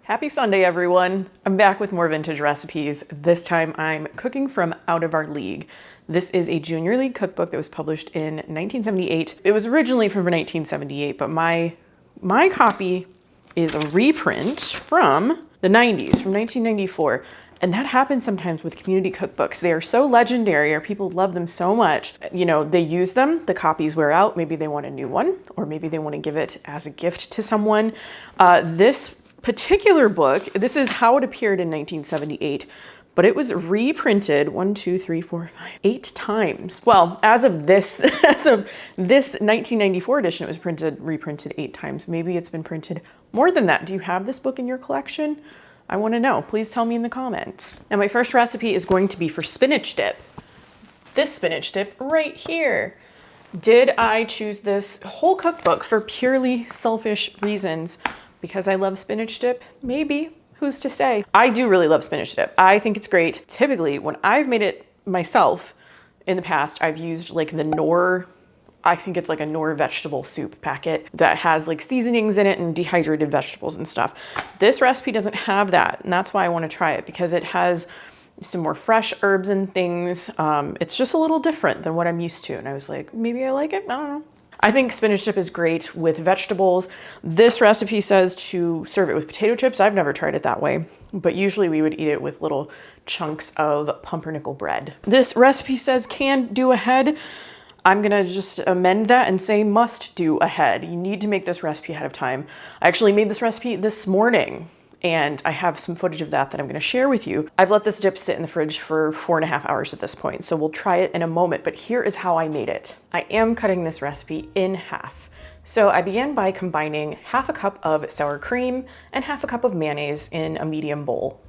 Happy Sunday, everyone. I'm back with more vintage recipes. This time I'm cooking from Out of Our League. This is a Junior League cookbook that was published in 1978. It was originally from 1978, but my copy is a reprint from the 90s, from 1994. And that happens sometimes with community cookbooks. They are so legendary, or people love them so much. You know, they use them, the copies wear out, maybe they want a new one, or maybe they want to give it as a gift to someone. This particular book, this is how it appeared in 1978, but it was reprinted 8 times. Well, as of this 1994 edition, it was reprinted 8 times. Maybe it's been printed more than that. Do you have this book in your collection? I want to know. Please tell me in the comments. Now, my first recipe is going to be for spinach dip. This spinach dip right here. Did I choose this whole cookbook for purely selfish reasons? Because I love spinach dip? Maybe. Who's to say? I do really love spinach dip. I think it's great. Typically, when I've made it myself in the past, I've used like the Knorr, I think it's like a Knorr vegetable soup packet that has like seasonings in it and dehydrated vegetables and stuff. This recipe doesn't have that, and that's why I want to try it, because it has some more fresh herbs and things. It's just a little different than what I'm used to, and I was like, maybe I like it? I don't know. I think spinach dip is great with vegetables. This recipe says to serve it with potato chips. I've never tried it that way, but usually we would eat it with little chunks of pumpernickel bread. This recipe says can do ahead. I'm gonna just amend that and say must do ahead. You need to make this recipe ahead of time. I actually made this recipe this morning, and I have some footage of that I'm gonna share with you. I've let this dip sit in the fridge for 4.5 hours at this point, so we'll try it in a moment, but here is how I made it. I am cutting this recipe in half. So I began by combining 1/2 cup of sour cream and 1/2 cup of mayonnaise in a medium bowl.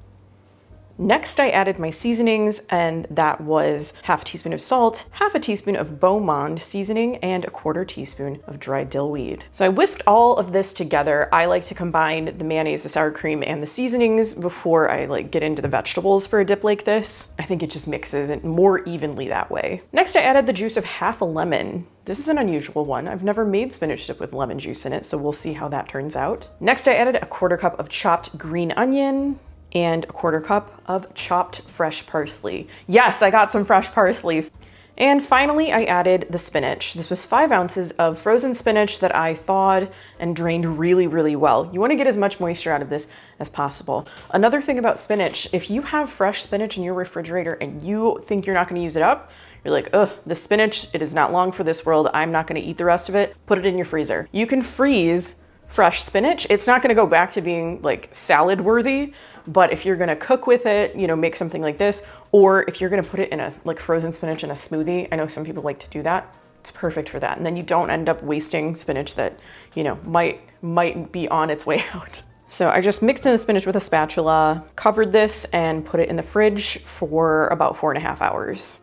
Next, I added my seasonings, and that was 1/2 teaspoon of salt, 1/2 teaspoon of Beau Monde seasoning, and 1/4 teaspoon of dried dill weed. So I whisked all of this together. I like to combine the mayonnaise, the sour cream, and the seasonings before I get into the vegetables for a dip like this. I think it just mixes it more evenly that way. Next, I added the juice of 1/2 lemon. This is an unusual one. I've never made spinach dip with lemon juice in it, so we'll see how that turns out. Next, I added 1/4 cup of chopped green onion, and 1/4 cup of chopped fresh parsley. Yes, I got some fresh parsley. And finally, I added the spinach. This was 5 ounces of frozen spinach that I thawed and drained really, really well. You want to get as much moisture out of this as possible. Another thing about spinach, if you have fresh spinach in your refrigerator and you think you're not going to use it up, you're like, ugh, the spinach, it is not long for this world. I'm not going to eat the rest of it. Put it in your freezer. You can freeze fresh spinach. It's not going to go back to being like salad worthy, but if you're going to cook with it, you know, make something like this, or if you're going to put it in a frozen spinach in a smoothie, I know some people like to do that. It's perfect for that. And then you don't end up wasting spinach that, you know, might be on its way out. So I just mixed in the spinach with a spatula, covered this, and put it in the fridge for about 4.5 hours.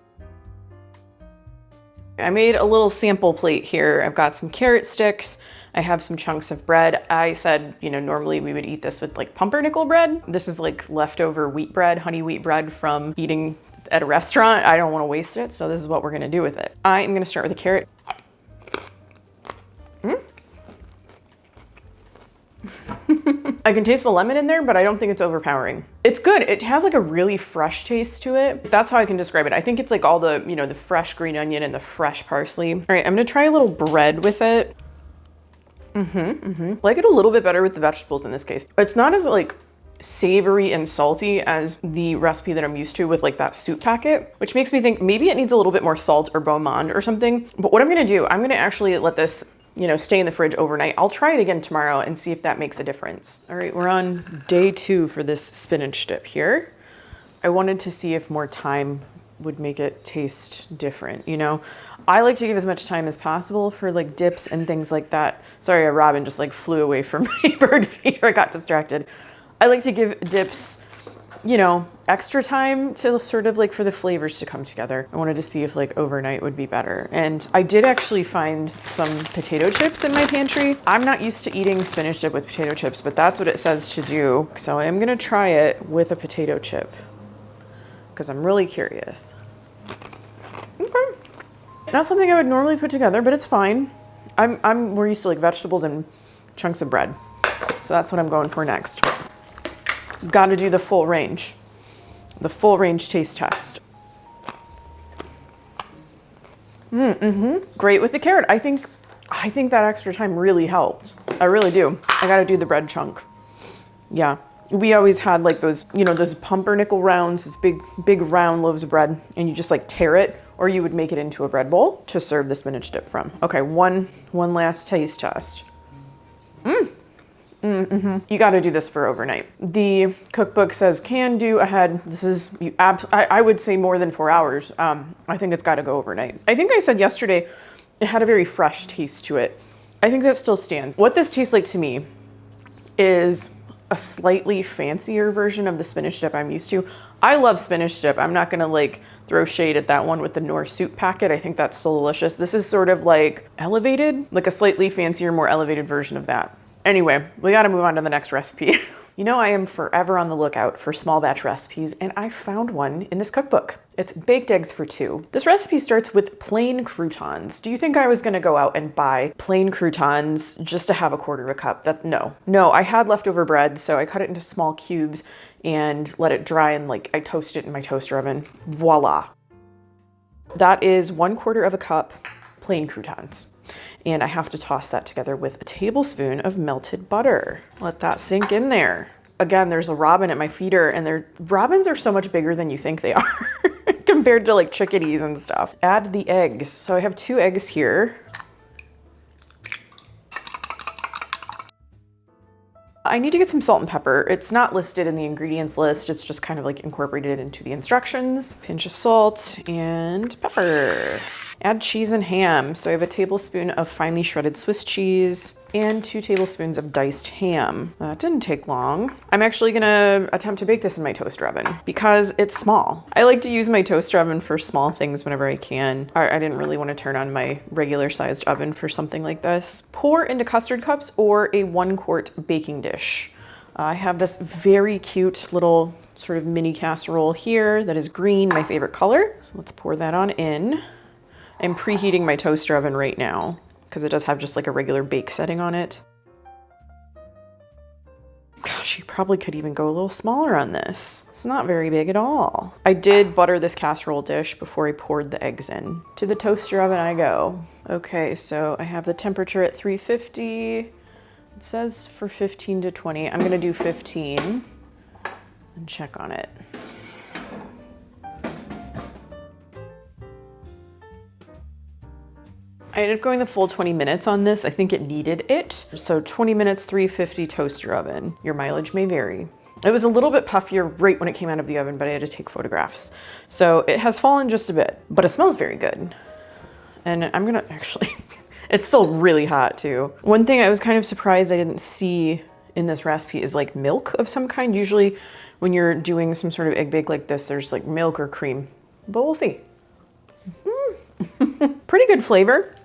I made a little sample plate here. I've got some carrot sticks. I have some chunks of bread. I said, you know, normally we would eat this with like pumpernickel bread. This is like leftover wheat bread, honey wheat bread from eating at a restaurant. I don't want to waste it, so this is what we're gonna do with it. I am gonna start with a carrot. I can taste the lemon in there, but I don't think it's overpowering. It's good. It has like a really fresh taste to it. That's how I can describe it. I think it's like all the, you know, the fresh green onion and the fresh parsley. All right, I'm gonna try a little bread with it. Like it a little bit better with the vegetables in this case. It's not as like savory and salty as the recipe that I'm used to with like that soup packet, which makes me think maybe it needs a little bit more salt or Beau Monde or something. But what I'm gonna do, I'm gonna actually let this, you know, stay in the fridge overnight. I'll try it again tomorrow and see if that makes a difference. All right, we're on day 2 for this spinach dip here. I wanted to see if more time would make it taste different, you know? I like to give as much time as possible for like dips and things like that. Sorry, a robin just like flew away from my bird feeder. I got distracted. I like to give dips, you know, extra time to sort of like for the flavors to come together. I wanted to see if like overnight would be better. And I did actually find some potato chips in my pantry. I'm not used to eating spinach dip with potato chips, but that's what it says to do. So I am gonna try it with a potato chip because I'm really curious. Okay. Not something I would normally put together, but it's fine. I'm more used to like vegetables and chunks of bread. So that's what I'm going for next. Got to do the full range taste test. Great with the carrot. I think that extra time really helped. I really do. I got to do the bread chunk. Yeah. We always had like those, you know, those pumpernickel rounds, this big round loaves of bread, and you just like tear it, or you would make it into a bread bowl to serve the spinach dip from. Okay, one last taste test. You got to do this for overnight. The cookbook says can do ahead. This is, I would say more than 4 hours. I think it's got to go overnight. I think I said yesterday it had a very fresh taste to it. I think that still stands. What this tastes like to me is a slightly fancier version of the spinach dip I'm used to. I love spinach dip. I'm not gonna like throw shade at that one with the Knorr soup packet. I think that's so delicious. This is sort of like elevated, like a slightly fancier, more elevated version of that. Anyway, we gotta move on to the next recipe. You know, I am forever on the lookout for small batch recipes, and I found one in this cookbook. It's baked eggs for 2. This recipe starts with plain croutons. Do you think I was gonna go out and buy plain croutons just to have a 1/4 cup? No, I had leftover bread, so I cut it into small cubes and let it dry, and like I toast it in my toaster oven. Voila. That is 1/4 cup plain croutons. And I have to toss that together with a tablespoon of melted butter. Let that sink in there. Again, there's a robin at my feeder, and robins are so much bigger than you think they are compared to like chickadees and stuff. Add the eggs. So I have 2 eggs here. I need to get some salt and pepper. It's not listed in the ingredients list. It's just kind of like incorporated into the instructions. Pinch of salt and pepper. Add cheese and ham. So I have a tablespoon of finely shredded Swiss cheese and 2 tablespoons of diced ham. That didn't take long. I'm actually gonna attempt to bake this in my toaster oven because it's small. I like to use my toaster oven for small things whenever I can. I didn't really want to turn on my regular sized oven for something like this. Pour into custard cups or a 1-quart baking dish. I have this very cute little sort of mini casserole here that is green, my favorite color. So let's pour that on in. I'm preheating my toaster oven right now because it does have just like a regular bake setting on it. Gosh, you probably could even go a little smaller on this. It's not very big at all. I did butter this casserole dish before I poured the eggs in. To the toaster oven I go. Okay, so I have the temperature at 350. It says for 15 to 20. I'm gonna do 15 and check on it. I ended up going the full 20 minutes on this. I think it needed it. So 20 minutes, 350 toaster oven. Your mileage may vary. It was a little bit puffier right when it came out of the oven, but I had to take photographs. So it has fallen just a bit, but it smells very good. And I'm gonna actually, it's still really hot too. One thing I was kind of surprised I didn't see in this recipe is like milk of some kind. Usually when you're doing some sort of egg bake like this, there's like milk or cream, but we'll see. Pretty good flavor.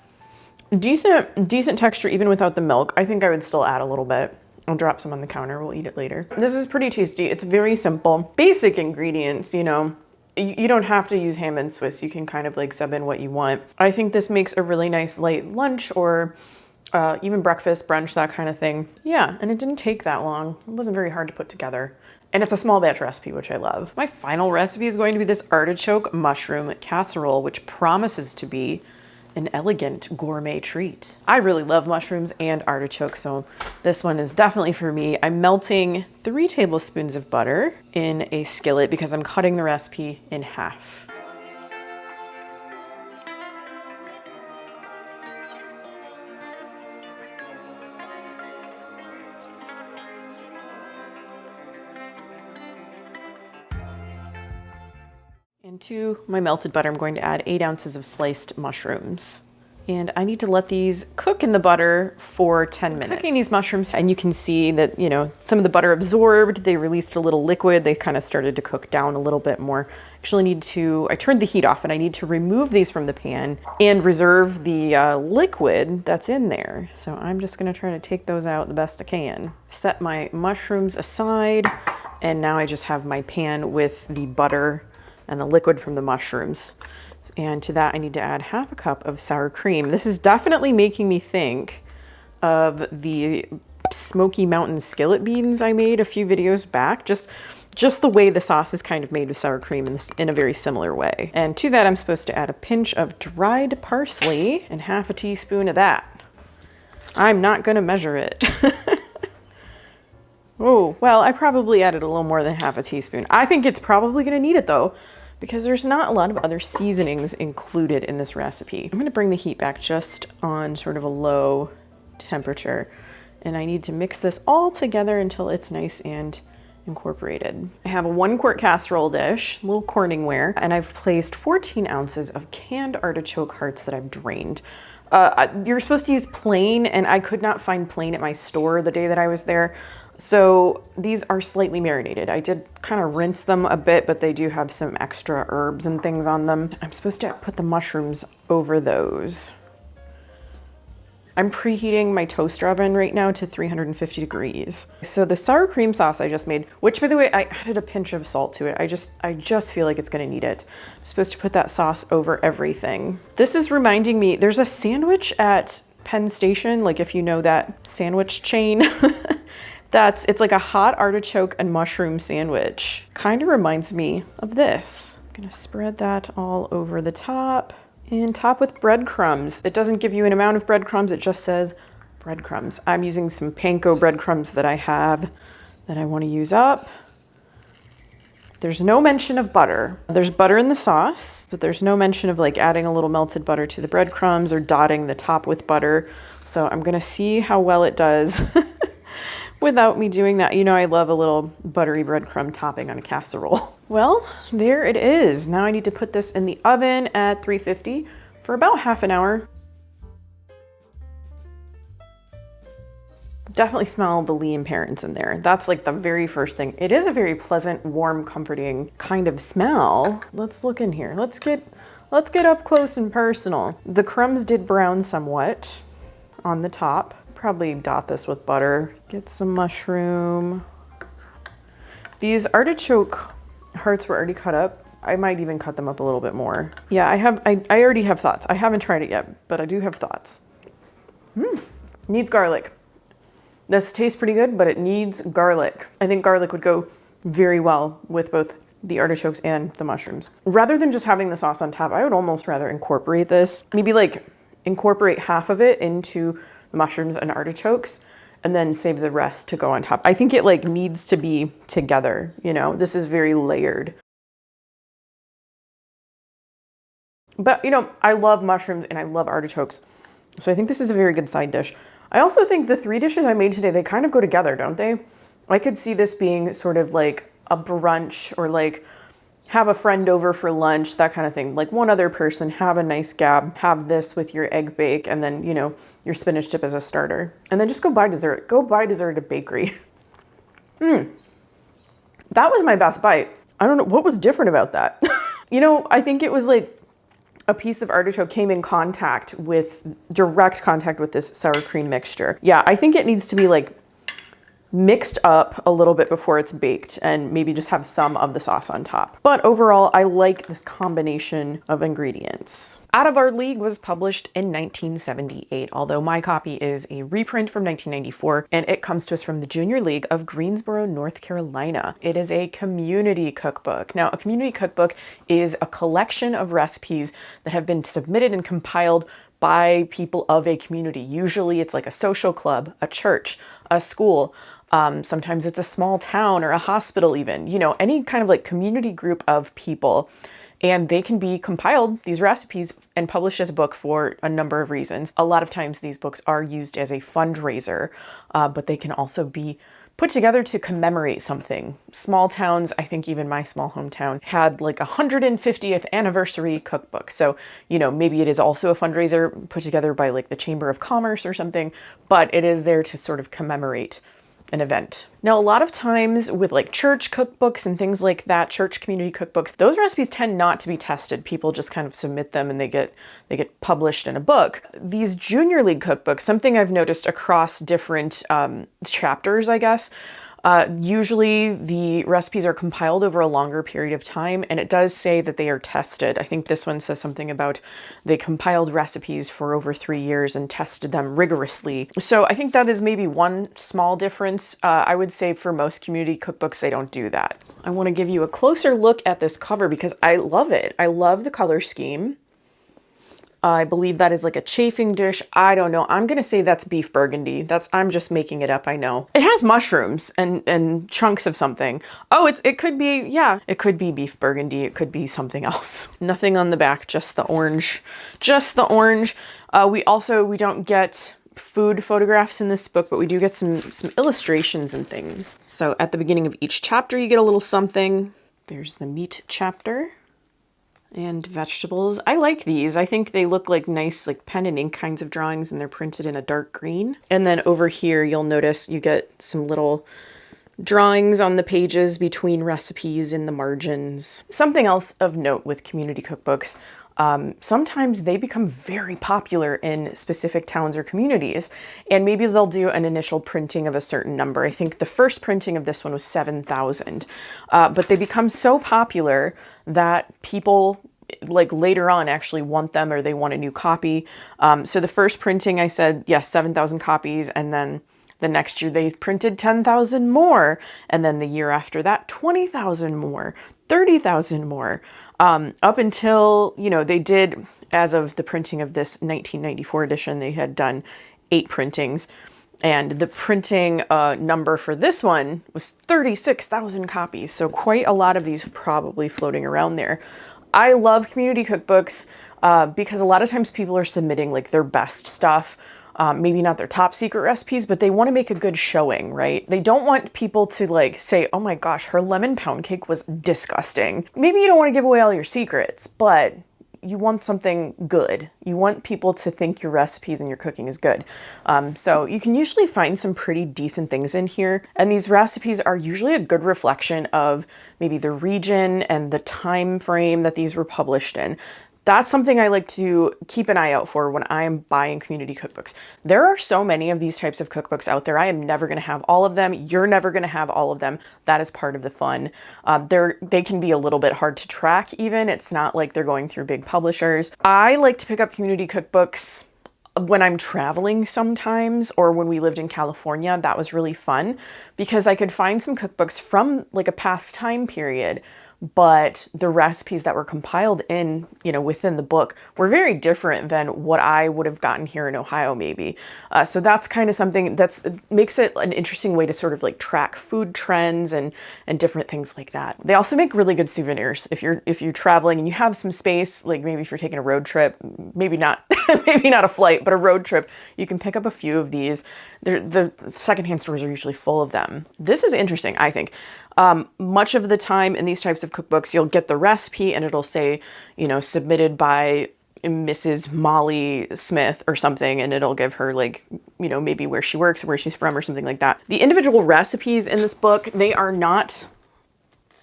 Decent texture even without the milk. I think I would still add a little bit. I'll drop some on the counter. We'll eat it later. This is pretty tasty. It's very simple. Basic ingredients, you know. You don't have to use ham and Swiss. You can kind of like sub in what you want. I think this makes a really nice light lunch or even breakfast, brunch, that kind of thing. Yeah, and it didn't take that long. It wasn't very hard to put together. And it's a small batch recipe, which I love. My final recipe is going to be this artichoke mushroom casserole, which promises to be an elegant gourmet treat. I really love mushrooms and artichoke, so this one is definitely for me. I'm melting 3 tablespoons of butter in a skillet because I'm cutting the recipe in half. And to my melted butter, I'm going to add 8 ounces of sliced mushrooms. And I need to let these cook in the butter for 10 minutes. Cooking these mushrooms, and you can see that, you know, some of the butter absorbed, they released a little liquid, they kind of started to cook down a little bit more. Actually I turned the heat off and I need to remove these from the pan and reserve the liquid that's in there. So I'm just gonna try to take those out the best I can. Set my mushrooms aside, and now I just have my pan with the butter and the liquid from the mushrooms. And to that, I need to add half a cup of sour cream. This is definitely making me think of the Smoky Mountain skillet beans I made a few videos back. Just the way the sauce is kind of made with sour cream in a very similar way. And to that, I'm supposed to add a pinch of dried parsley and half a teaspoon of that. I'm not gonna measure it. Oh, well, I probably added a little more than half a teaspoon. I think it's probably gonna need it though, because there's not a lot of other seasonings included in this recipe. I'm gonna bring the heat back just on sort of a low temperature, and I need to mix this all together until it's nice and incorporated. I have a 1-quart casserole dish, little Corningware, and I've placed 14 ounces of canned artichoke hearts that I've drained. You're supposed to use plain, and I could not find plain at my store the day that I was there. So these are slightly marinated. I did kind of rinse them a bit, but they do have some extra herbs and things on them. I'm supposed to put the mushrooms over those. I'm preheating my toaster oven right now to 350 degrees. So the sour cream sauce I just made, which by the way, I added a pinch of salt to it. I just feel like it's gonna need it. I'm supposed to put that sauce over everything. This is reminding me, there's a sandwich at Penn Station, like if you know that sandwich chain. It's like a hot artichoke and mushroom sandwich. Kind of reminds me of this. I'm gonna spread that all over the top and top with breadcrumbs. It doesn't give you an amount of breadcrumbs, it just says breadcrumbs. I'm using some panko breadcrumbs that I have that I wanna use up. There's no mention of butter. There's butter in the sauce, but there's no mention of like adding a little melted butter to the breadcrumbs or dotting the top with butter. So I'm gonna see how well it does without me doing that. You know, I love a little buttery breadcrumb topping on a casserole. Well, there it is. Now I need to put this in the oven at 350 for about half an hour. Definitely smell the Liam parents in there. That's like the very first thing. It is a very pleasant, warm, comforting kind of smell. Let's look in here. Let's get up close and personal. The crumbs did brown somewhat on the top. Probably dot this with butter. Get some mushroom. These artichoke hearts were already cut up. I might even cut them up a little bit more. Yeah, I already have thoughts. I haven't tried it yet, but I do have thoughts. Needs garlic. This tastes pretty good, but it needs garlic. I think garlic would go very well with both the artichokes and the mushrooms. Rather than just having the sauce on top, I would almost rather incorporate this. Maybe like incorporate half of it into the mushrooms and artichokes and then save the rest to go on top. I think it like needs to be together, you know? This is very layered. But you know, I love mushrooms and I love artichokes. So I think this is a very good side dish. I also think the 3 dishes I made today, they kind of go together, don't they? I could see this being sort of like a brunch or like have a friend over for lunch, that kind of thing. Like one other person, have a nice gab, have this with your egg bake, and then, you know, your spinach dip as a starter. And then just go buy dessert. Go buy dessert at a bakery. That was my best bite. I don't know, what was different about that? You know, I think it was like a piece of artichoke came in direct contact with this sour cream mixture. Yeah, I think it needs to be like mixed up a little bit before it's baked and maybe just have some of the sauce on top. But overall, I like this combination of ingredients. Out of Our League was published in 1978, although my copy is a reprint from 1994, and it comes to us from the Junior League of Greensboro, North Carolina. It is a community cookbook. Now, a community cookbook is a collection of recipes that have been submitted and compiled by people of a community. Usually it's like a social club, a church, a school. Sometimes it's a small town or a hospital even, you know, any kind of like community group of people. And they can be compiled, these recipes, and published as a book for a number of reasons. A lot of times these books are used as a fundraiser, but they can also be put together to commemorate something. Small towns, I think even my small hometown, had like a 150th anniversary cookbook. So, you know, maybe it is also a fundraiser put together by like the Chamber of Commerce or something, but it is there to sort of commemorate an event. Now, a lot of times with like church cookbooks and things like that, church community cookbooks, those recipes tend not to be tested. People just kind of submit them and they get published in a book. These Junior League cookbooks, something I've noticed across different chapters, I guess, Usually the recipes are compiled over a longer period of time, and it does say that they are tested. I think this one says something about they compiled recipes for over 3 years and tested them rigorously. So I think that is maybe one small difference. I would say for most community cookbooks, they don't do that. I want to give you a closer look at this cover because I love it. I love the color scheme. I believe that is like a chafing dish. I don't know. I'm going to say that's beef burgundy. I'm just making it up. I know. It has mushrooms and chunks of something. Oh, it could be, yeah, it could be beef burgundy. It could be something else. Nothing on the back, just the orange, just the orange. We don't get food photographs in this book, but we do get some illustrations and things. So at the beginning of each chapter, you get a little something. There's the meat chapter. And vegetables. I like these. I think they look like nice, like pen and ink kinds of drawings, and they're printed in a dark green. And then over here, you'll notice you get some little drawings on the pages between recipes in the margins. Something else of note with community cookbooks, sometimes they become very popular in specific towns or communities, and maybe they'll do an initial printing of a certain number. I think the first printing of this one was 7,000, but they become so popular that people like later on actually want them, or they want a new copy. So the first printing, I said, yes, 7,000 copies, and then the next year they printed 10,000 more, and then the year after that, 20,000 more, 30,000 more. Up until, they did, as of the printing of this 1994 edition, they had done 8 printings. And the printing number for this one was 36,000 copies. So quite a lot of these probably floating around there. I love community cookbooks because a lot of times people are submitting like their best stuff. Maybe not their top secret recipes, but they want to make a good showing, right? They don't want people to like say, oh my gosh, her lemon pound cake was disgusting. Maybe you don't want to give away all your secrets, but you want something good. You want people to think your recipes and your cooking is good. So you can usually find some pretty decent things in here. And these recipes are usually a good reflection of maybe the region and the time frame that these were published in. That's something I like to keep an eye out for when I'm buying community cookbooks. There are so many of these types of cookbooks out there. I am never going to have all of them. You're never going to have all of them. That is part of the fun. They can be a little bit hard to track even. It's not like they're going through big publishers. I like to pick up community cookbooks when I'm traveling sometimes, or when we lived in California. That was really fun because I could find some cookbooks from like a past time period, but the recipes that were compiled in, within the book were very different than what I would have gotten here in Ohio, maybe. So that's kind of something makes it an interesting way to sort of like track food trends and different things like that. They also make really good souvenirs. If you're traveling and you have some space, like maybe if you're taking a road trip, maybe not, maybe not a flight, but a road trip, you can pick up a few of these. The secondhand stores are usually full of them. This is interesting, I think. Much of the time in these types of cookbooks, you'll get the recipe and it'll say, submitted by Mrs. Molly Smith or something, and it'll give her like, maybe where she works or where she's from or something like that. The individual recipes in this book, they are not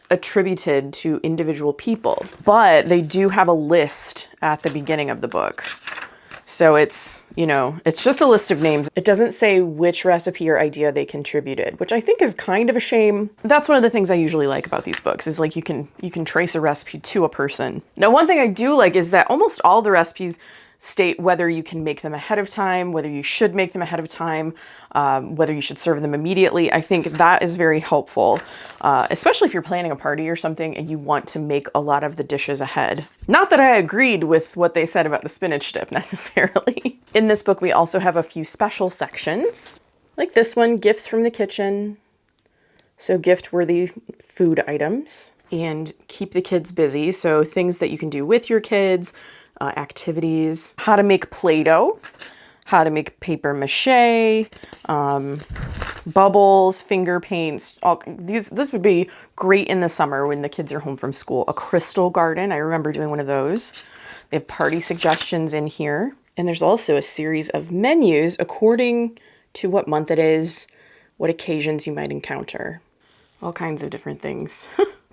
attributed to individual people, but they do have a list at the beginning of the book. So it's, it's just a list of names. It doesn't say which recipe or idea they contributed, which I think is kind of a shame. That's one of the things I usually like about these books is like you can trace a recipe to a person. Now, one thing I do like is that almost all the recipes state whether you can make them ahead of time, whether you should make them ahead of time, whether you should serve them immediately. I think that is very helpful, especially if you're planning a party or something and you want to make a lot of the dishes ahead. Not that I agreed with what they said about the spinach dip necessarily. In this book, we also have a few special sections, like this one, gifts from the kitchen. So gift-worthy food items, and keep the kids busy. So things that you can do with your kids, activities, how to make Play-Doh, how to make paper mache, bubbles, finger paints. This would be great in the summer when the kids are home from school. A crystal garden, I remember doing one of those. They have party suggestions in here. And there's also a series of menus according to what month it is, what occasions you might encounter. All kinds of different things.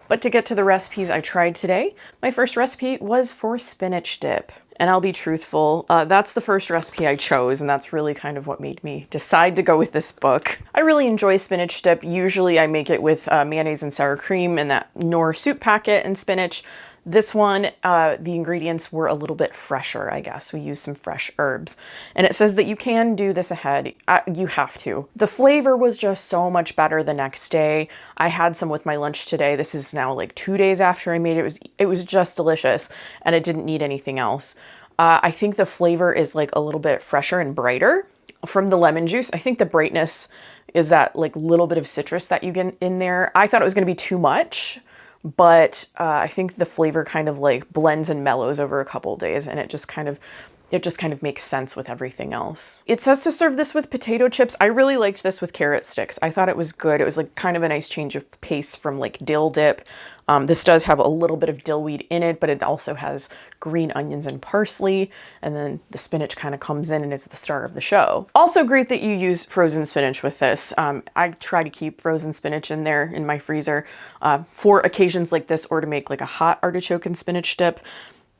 But to get to the recipes I tried today, my first recipe was for spinach dip. And I'll be truthful, that's the first recipe I chose, and that's really kind of what made me decide to go with this book. I really enjoy spinach dip. Usually I make it with mayonnaise and sour cream and that Knorr soup packet and spinach. This one, the ingredients were a little bit fresher, I guess. We used some fresh herbs. And it says that you can do this ahead. You have to. The flavor was just so much better the next day. I had some with my lunch today. This is now like 2 days after I made it. It was just delicious, and it didn't need anything else. I think the flavor is like a little bit fresher and brighter from the lemon juice. I think the brightness is that like little bit of citrus that you get in there. I thought it was going to be too much, but I think the flavor kind of like blends and mellows over a couple of days, and it just kind of makes sense with everything else. It says to serve this with potato chips. I really liked this with carrot sticks. I thought it was good. It was like kind of a nice change of pace from like dill dip. This does have a little bit of dill weed in it, but it also has green onions and parsley. And then the spinach kind of comes in and is the star of the show. Also great that you use frozen spinach with this. I try to keep frozen spinach in there in my freezer for occasions like this, or to make like a hot artichoke and spinach dip.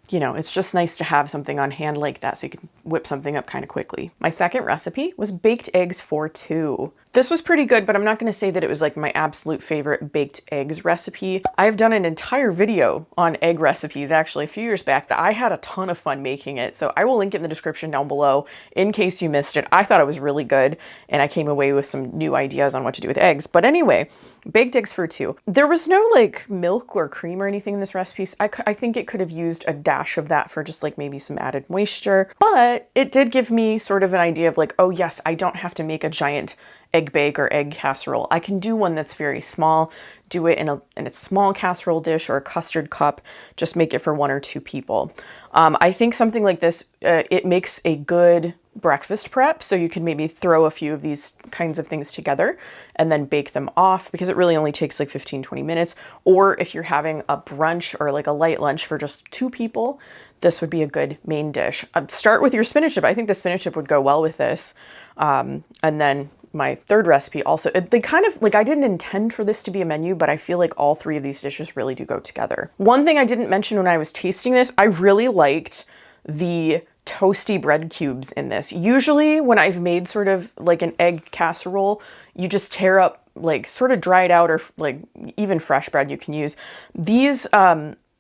You know, it's just nice to have something on hand like that so you can whip something up kind of quickly. My second recipe was baked eggs for two. This was pretty good, but I'm not going to say that it was like my absolute favorite baked eggs recipe. I've done an entire video on egg recipes actually a few years back. I had a ton of fun making it, so I will link it in the description down below in case you missed it. I thought it was really good, and I came away with some new ideas on what to do with eggs. But anyway, baked eggs for two. There was no like milk or cream or anything in this recipe, so I think it could have used a dash of that for just like maybe some added moisture, but it did give me sort of an idea of like, oh yes, I don't have to make a giant egg bake or egg casserole. I can do one that's very small, do it in a small casserole dish or a custard cup, just make it for 1 or 2 people. I think something like this, it makes a good breakfast prep, so you can maybe throw a few of these kinds of things together and then bake them off, because it really only takes like 15-20 minutes. Or if you're having a brunch or like a light lunch for just 2 people, this would be a good main dish. Start with your spinach dip. I think the spinach dip would go well with this. And then my third recipe also, they kind of like, I didn't intend for this to be a menu, but I feel like all 3 of these dishes really do go together. One thing I didn't mention when I was tasting this, I really liked the toasty bread cubes in this. Usually when I've made sort of like an egg casserole, you just tear up like sort of dried out or like even fresh bread you can use. These,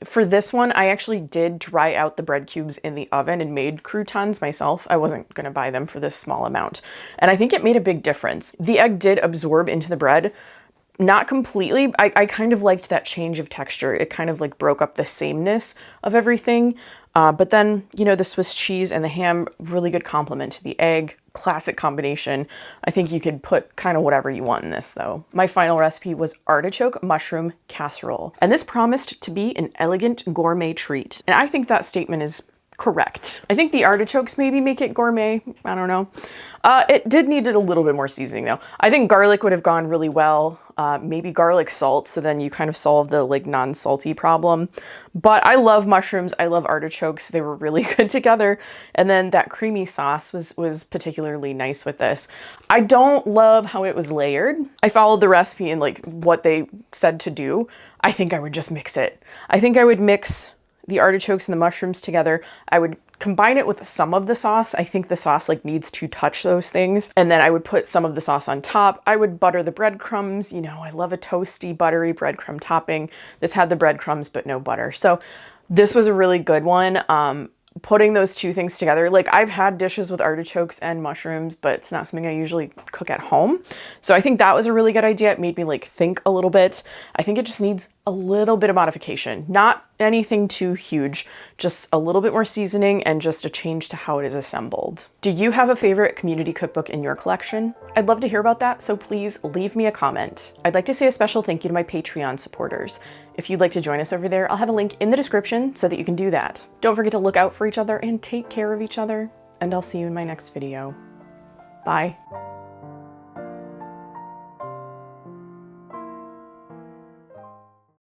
for this one, I actually did dry out the bread cubes in the oven and made croutons myself. I wasn't going to buy them for this small amount. And I think it made a big difference. The egg did absorb into the bread, not completely. I kind of liked that change of texture. It kind of like broke up the sameness of everything. But then, you know, the Swiss cheese and the ham, really good complement to the egg. Classic combination. I think you could put kind of whatever you want in this though. My final recipe was artichoke mushroom casserole. And this promised to be an elegant gourmet treat. And I think that statement is correct. I think the artichokes maybe make it gourmet. I don't know. It did need a little bit more seasoning though. I think garlic would have gone really well. Maybe garlic salt, so then you kind of solve the like non-salty problem. But I love mushrooms. I love artichokes. They were really good together. And then that creamy sauce was particularly nice with this. I don't love how it was layered. I followed the recipe and like what they said to do. I think I would just mix it. I think I would mix the artichokes and the mushrooms together. I would combine it with some of the sauce. I think the sauce like needs to touch those things. And then I would put some of the sauce on top. I would butter the breadcrumbs. You know, I love a toasty, buttery breadcrumb topping. This had the breadcrumbs, but no butter. So this was a really good one. Putting those 2 things together, like I've had dishes with artichokes and mushrooms, but it's not something I usually cook at home. So I think that was a really good idea. It made me like think a little bit. I think it just needs a little bit of modification, not anything too huge, just a little bit more seasoning and just a change to how it is assembled. Do you have a favorite community cookbook in your collection? I'd love to hear about that, so please leave me a comment. I'd like to say a special thank you to my Patreon supporters. If you'd like to join us over there, I'll have a link in the description so that you can do that. Don't forget to look out for each other and take care of each other, and I'll see you in my next video. Bye.